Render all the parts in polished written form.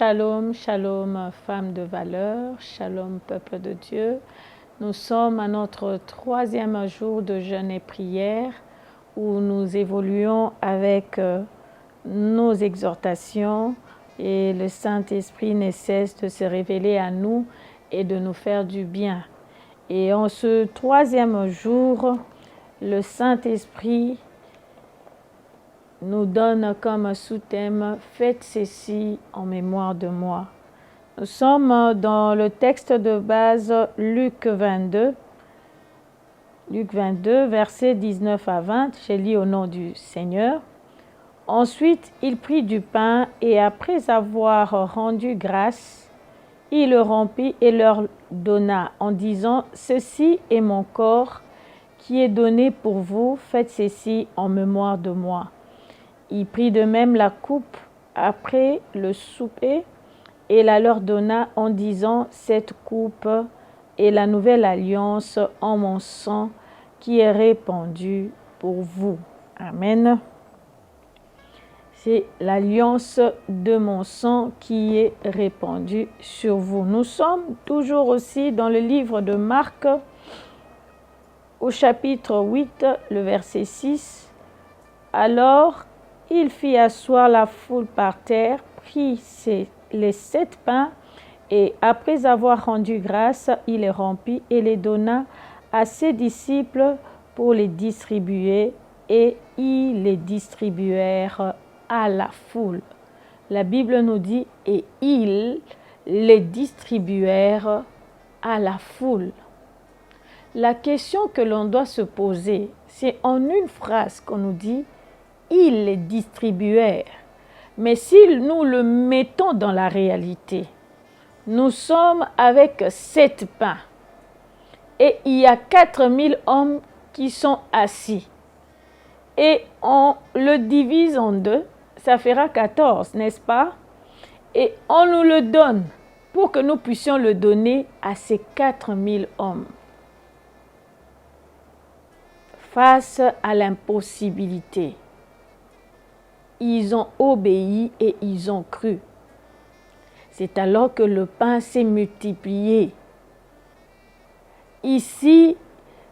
Shalom, shalom, femmes de valeur, shalom, peuple de Dieu. Nous sommes à notre 3e jour de jeûne et prière où nous évoluons avec nos exhortations et le Saint-Esprit ne cesse de se révéler à nous et de nous faire du bien. Et en ce 3e jour, le Saint-Esprit nous donne comme sous-thème « Faites ceci en mémoire de moi ». Nous sommes dans le texte de base Luc 22, versets 19 à 20. Je lis au nom du Seigneur. Ensuite, il prit du pain et après avoir rendu grâce, il le rompit et leur donna en disant « Ceci est mon corps qui est donné pour vous, faites ceci en mémoire de moi ». Il prit de même la coupe après le souper et la leur donna en disant « Cette coupe est la nouvelle alliance en mon sang qui est répandue pour vous. » Amen. C'est l'alliance de mon sang qui est répandue sur vous. Nous sommes toujours aussi dans le livre de Marc, au chapitre 8, le verset 6. Alors, il fit asseoir la foule par terre, prit les 7 pains, et après avoir rendu grâce, il les rompit et les donna à ses disciples pour les distribuer, et ils les distribuèrent à la foule. La Bible nous dit, et ils les distribuèrent à la foule. La question que l'on doit se poser, c'est en une phrase qu'on nous dit, ils les distribuèrent. Mais si nous le mettons dans la réalité, nous sommes avec 7 pains et il y a 4000 hommes qui sont assis. Et on le divise en 2, ça fera 14, n'est-ce pas? Et on nous le donne pour que nous puissions le donner à ces 4000 hommes. Face à l'impossibilité, ils ont obéi et ils ont cru. C'est alors que le pain s'est multiplié. Ici,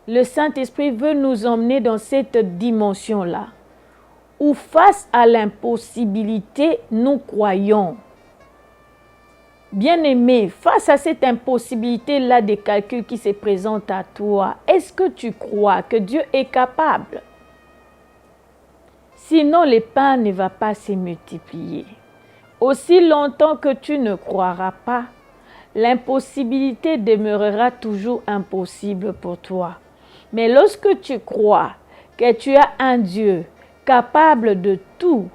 le Saint-Esprit veut nous emmener dans cette dimension-là, où face à l'impossibilité, nous croyons. Bien-aimé, face à cette impossibilité-là des calculs qui se présentent à toi, est-ce que tu crois que Dieu est capable? Sinon, le pain ne va pas se multiplier. Aussi longtemps que tu ne croiras pas, l'impossibilité demeurera toujours impossible pour toi. Mais lorsque tu crois que tu as un Dieu capable de tout,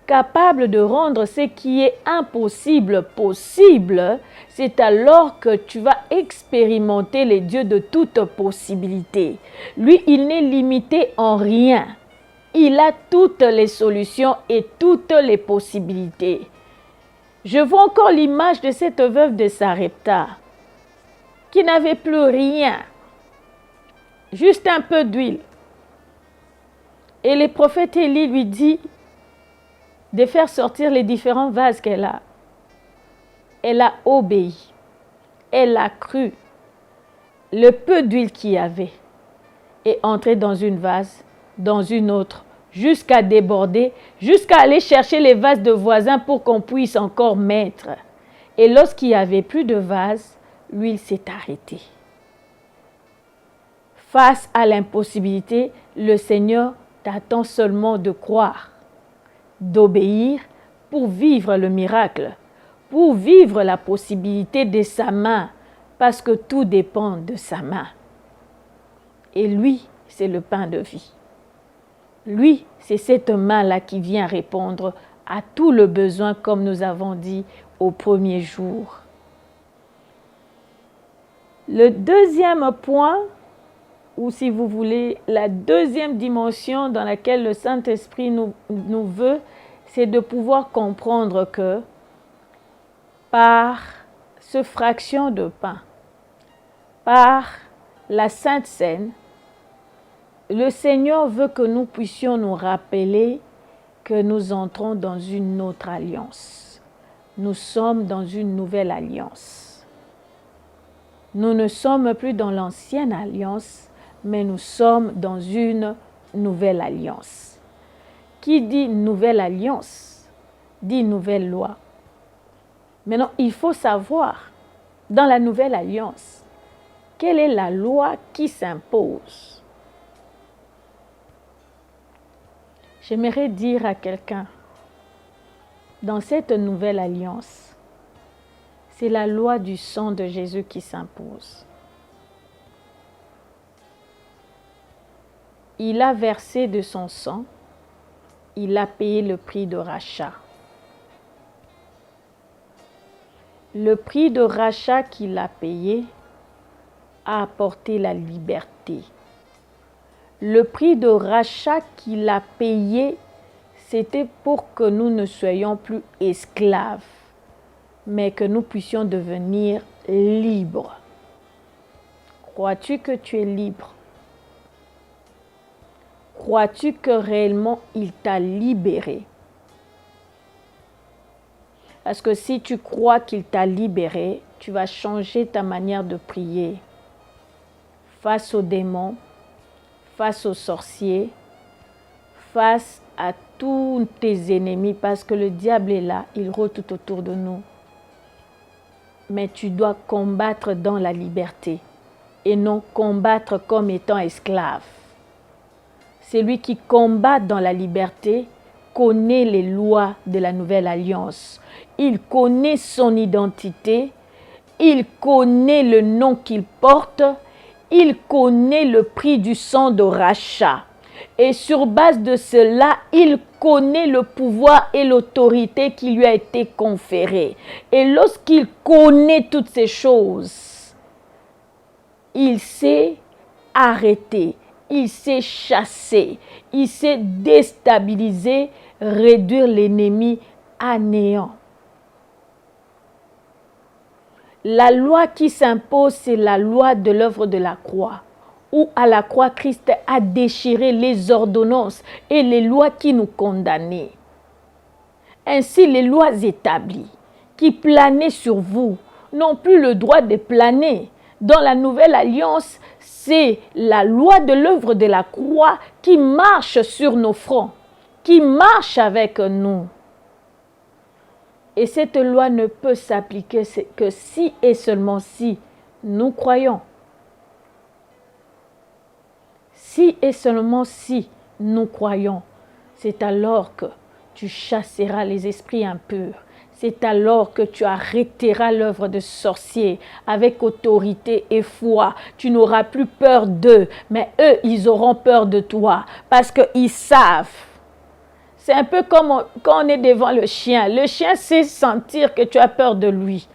capable de rendre ce qui est impossible possible, c'est alors que tu vas expérimenter les dieux de toute possibilité. Lui, il n'est limité en rien. Il a toutes les solutions et toutes les possibilités. Je vois encore l'image de cette veuve de Sarepta qui n'avait plus rien, juste un peu d'huile. Et le prophète Élie lui dit de faire sortir les différents vases qu'elle a. Elle a obéi, elle a cru. Le peu d'huile qu'il y avait est entré dans une vase, dans une autre, jusqu'à déborder, jusqu'à aller chercher les vases de voisins pour qu'on puisse encore mettre. Et lorsqu'il n'y avait plus de vase, l'huile s'est arrêtée. Face à l'impossibilité, le Seigneur t'attend seulement de croire, d'obéir pour vivre le miracle, pour vivre la possibilité de sa main, parce que tout dépend de sa main. Et lui, c'est le pain de vie. Lui, c'est cette main-là qui vient répondre à tout le besoin, comme nous avons dit au premier jour. Le deuxième point, ou si vous voulez, la deuxième dimension dans laquelle le Saint-Esprit nous veut, c'est de pouvoir comprendre que par ce fraction de pain, par la Sainte Seine, le Seigneur veut que nous puissions nous rappeler que nous entrons dans une autre alliance. nous sommes dans une nouvelle alliance. Nous ne sommes plus dans l'ancienne alliance, mais nous sommes dans une nouvelle alliance. Qui dit nouvelle alliance, dit nouvelle loi. Maintenant, il faut savoir, dans la nouvelle alliance, quelle est la loi qui s'impose. J'aimerais dire à quelqu'un, dans cette nouvelle alliance, c'est la loi du sang de Jésus qui s'impose. Il a versé de son sang, il a payé le prix de rachat. Le prix de rachat qu'il a payé a apporté la liberté. Le prix de rachat qu'il a payé, c'était pour que nous ne soyons plus esclaves, mais que nous puissions devenir libres. Crois-tu que tu es libre? Crois-tu que réellement il t'a libéré? Parce que si tu crois qu'il t'a libéré, tu vas changer ta manière de prier face aux démons, face aux sorciers, face à tous tes ennemis, parce que le diable est là, il rôde tout autour de nous. Mais tu dois combattre dans la liberté et non combattre comme étant esclave. Celui qui combat dans la liberté connaît les lois de la nouvelle alliance. Il connaît son identité, il connaît le nom qu'il porte, il connaît le prix du sang de rachat. Et sur base de cela, il connaît le pouvoir et l'autorité qui lui a été conférée. Et lorsqu'il connaît toutes ces choses, il sait arrêter, il sait chasser, il sait déstabiliser, réduire l'ennemi à néant. La loi qui s'impose, c'est la loi de l'œuvre de la croix, où à la croix, Christ a déchiré les ordonnances et les lois qui nous condamnaient. Ainsi, les lois établies qui planaient sur vous n'ont plus le droit de planer. Dans la nouvelle alliance, c'est la loi de l'œuvre de la croix qui marche sur nos fronts, qui marche avec nous. Et cette loi ne peut s'appliquer que si et seulement si nous croyons. Si et seulement si nous croyons, c'est alors que tu chasseras les esprits impurs. C'est alors que tu arrêteras l'œuvre de sorciers avec autorité et foi. Tu n'auras plus peur d'eux, mais eux, ils auront peur de toi parce qu'ils savent. C'est un peu comme quand on est devant le chien. Le chien sait sentir que tu as peur de lui.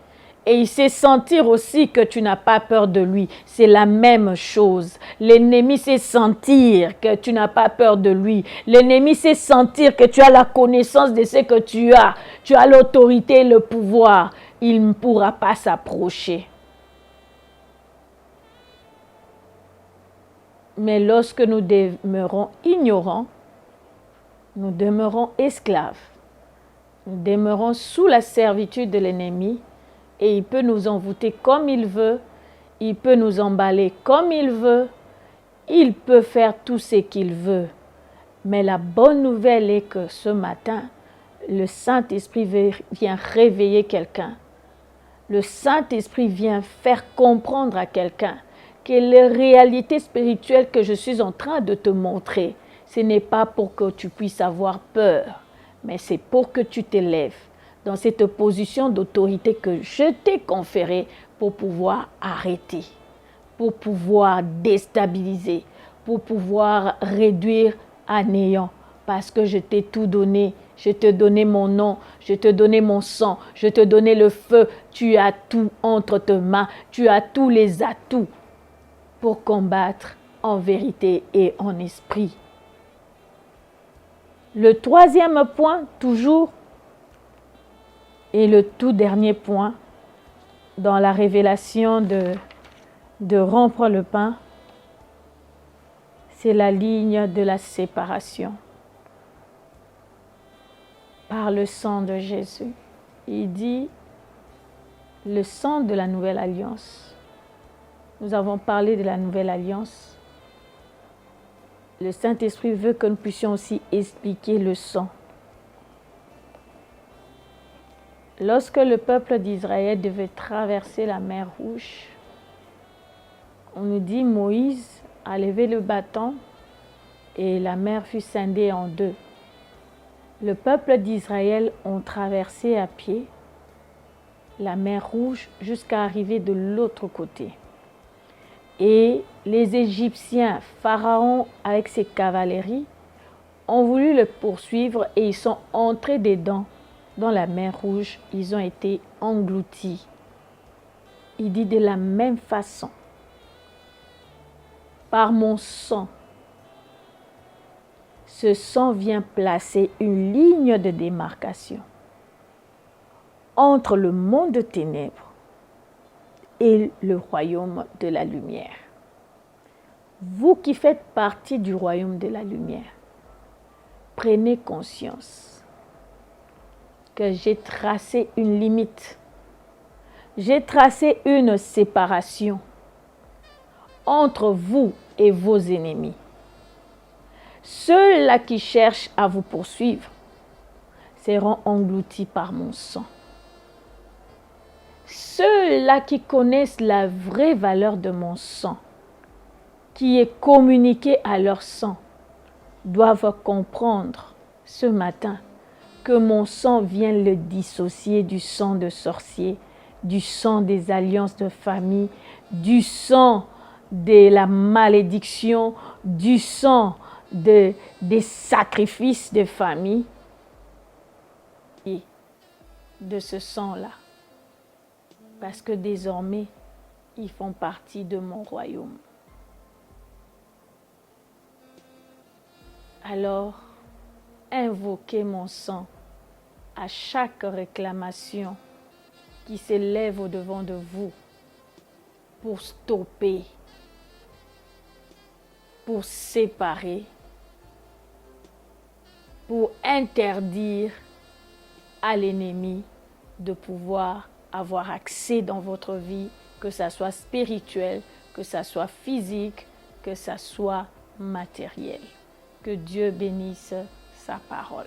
Et il sait sentir aussi que tu n'as pas peur de lui. C'est la même chose. L'ennemi sait sentir que tu n'as pas peur de lui. L'ennemi sait sentir que tu as la connaissance de ce que tu as. Tu as l'autorité et le pouvoir. Il ne pourra pas s'approcher. Mais lorsque nous demeurons ignorants, nous demeurons esclaves. Nous demeurons sous la servitude de l'ennemi. Et il peut nous envoûter comme il veut, il peut nous emballer comme il veut, il peut faire tout ce qu'il veut. Mais la bonne nouvelle est que ce matin, le Saint-Esprit vient réveiller quelqu'un. Le Saint-Esprit vient faire comprendre à quelqu'un que les réalités spirituelles que je suis en train de te montrer, ce n'est pas pour que tu puisses avoir peur, mais c'est pour que tu t'élèves dans cette position d'autorité que je t'ai conférée pour pouvoir arrêter, pour pouvoir déstabiliser, pour pouvoir réduire à néant. Parce que je t'ai tout donné, je te donnais mon nom, je te donnais mon sang, je te donnais le feu. Tu as tout entre tes mains, tu as tous les atouts pour combattre en vérité et en esprit. Le troisième point, toujours, et le tout dernier point, dans la révélation de rompre le pain, c'est la ligne de la séparation par le sang de Jésus. Il dit le sang de la nouvelle alliance. Nous avons parlé de la nouvelle alliance. Le Saint-Esprit veut que nous puissions aussi expliquer le sang. Lorsque le peuple d'Israël devait traverser la mer Rouge, on nous dit Moïse a levé le bâton et la mer fut scindée en deux. Le peuple d'Israël ont traversé à pied la mer Rouge jusqu'à arriver de l'autre côté. Et les Égyptiens, Pharaon avec ses cavaleries, ont voulu le poursuivre et ils sont entrés dedans, dans la mer Rouge. Ils ont été engloutis. Il dit de la même façon, par mon sang, ce sang vient placer une ligne de démarcation entre le monde de ténèbres et le royaume de la lumière. Vous qui faites partie du royaume de la lumière, prenez conscience que j'ai tracé une limite, j'ai tracé une séparation entre vous et vos ennemis. Ceux-là qui cherchent à vous poursuivre seront engloutis par mon sang. Ceux-là qui connaissent la vraie valeur de mon sang, qui est communiqué à leur sang, doivent comprendre ce matin que mon sang vient le dissocier du sang de sorciers, du sang des alliances de famille, du sang de la malédiction, du sang des sacrifices de famille et de ce sang-là. Parce que désormais, ils font partie de mon royaume. Alors, invoquez mon sang à chaque réclamation qui s'élève au-devant de vous pour stopper, pour séparer, pour interdire à l'ennemi de pouvoir avoir accès dans votre vie, que ça soit spirituel, que ça soit physique, que ça soit matériel. Que Dieu bénisse sa parole.